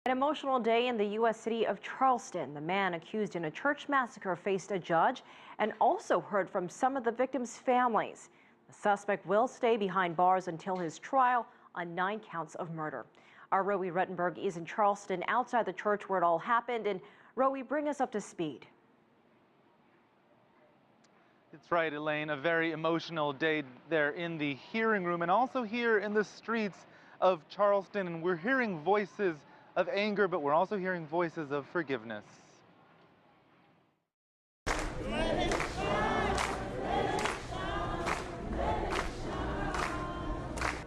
An emotional day in the U.S. city of Charleston. The man accused in a church massacre faced a judge and also heard from some of the victims' families. The suspect will stay behind bars until his trial on 9 counts of murder. Our Roee Ruttenberg is in Charleston, outside the church where it all happened. And Roee, bring us up to speed. It's right, Elaine. A very emotional day there in the hearing room and also here in the streets of Charleston. And we're hearing voices of anger, but we're also hearing voices of forgiveness.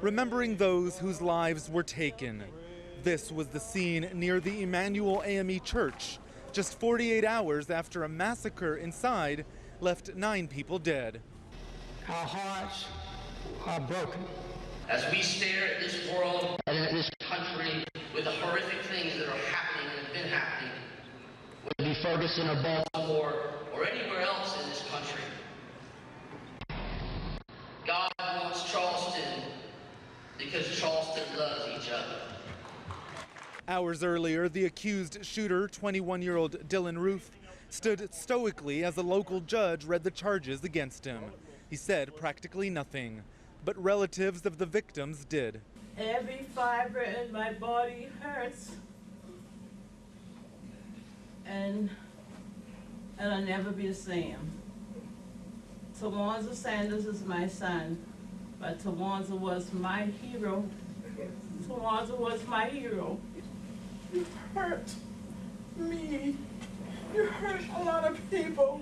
Remembering those whose lives were taken. This was the scene near the Emmanuel AME Church, just 48 hours after a massacre inside left 9 people dead. Our hearts are broken. As we stare at this world and at this country with the horrific things that are happening and have been happening, whether it be Ferguson or Baltimore or anywhere else in this country, God wants Charleston because Charleston loves each other. Hours earlier, the accused shooter, 21-year-old Dylan Roof, stood stoically as a local judge read the charges against him. He said practically nothing, but relatives of the victims did. Every fiber in my body hurts, and I'll never be the same. Tawanza Sanders is my son, but Tawanza was my hero. Tawanza was my hero. You hurt me. You hurt a lot of people.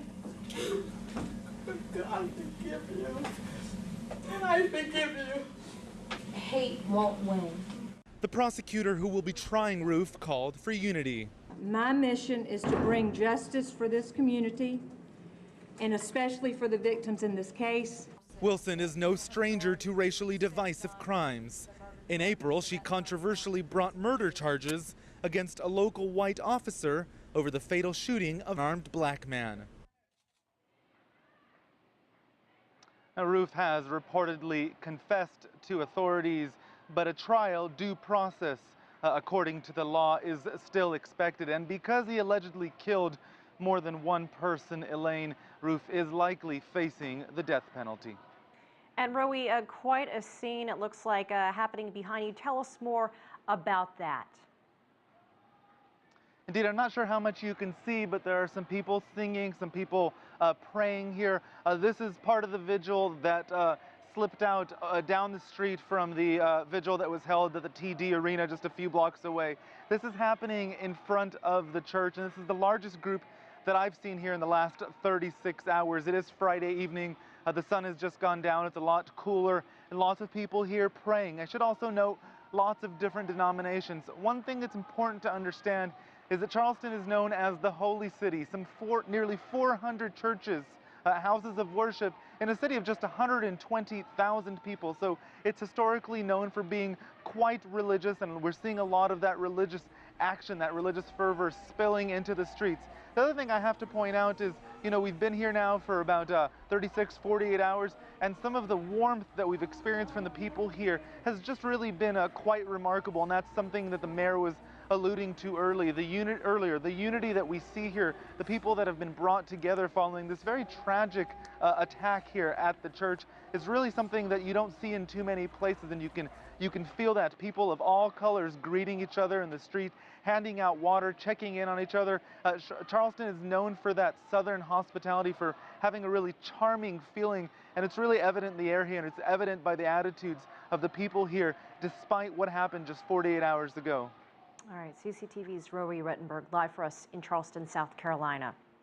But God forgive you. And I forgive you. Hate won't win. The prosecutor who will be trying Roof called for unity. My mission is to bring justice for this community, and especially for the victims in this case. Wilson is no stranger to racially divisive crimes. In April, she controversially brought murder charges against a local white officer over the fatal shooting of an armed black man. Now, Roof has reportedly confessed to authorities, but a trial due process, according to the law, is still expected. And because he allegedly killed more than one person, Elaine, Roof is likely facing the death penalty. And Roee, quite a scene, it looks like, happening behind you. Tell us more about that. Indeed, I'm not sure how much you can see, but there are some people singing, some people praying here. This is part of the vigil that slipped out down the street from the vigil that was held at the TD Arena just a few blocks away. This is happening in front of the church, and this is the largest group that I've seen here in the last 36 hours. It is Friday evening. The sun has just gone down. It's a lot cooler, and lots of people here praying. I should also note lots of different denominations. One thing that's important to understand is that Charleston is known as the Holy City. Nearly 400 churches, houses of worship, in a city of just 120,000 people. So it's historically known for being quite religious, and we're seeing a lot of that religious action, that religious fervor spilling into the streets. The other thing I have to point out is, we've been here now for about 36, 48 hours, and some of the warmth that we've experienced from the people here has just really been quite remarkable, and that's something that the mayor was alluding to earlier, the unity that we see here, the people that have been brought together following this very tragic attack here at the church is really something that you don't see in too many places, and you can feel that. People of all colors greeting each other in the street, handing out water, checking in on each other. Charleston is known for that southern hospitality, for having a really charming feeling, and it's really evident in the air here, and it's evident by the attitudes of the people here, despite what happened just 48 hours ago. All right, CCTV's Roee Ruttenberg live for us in Charleston, South Carolina.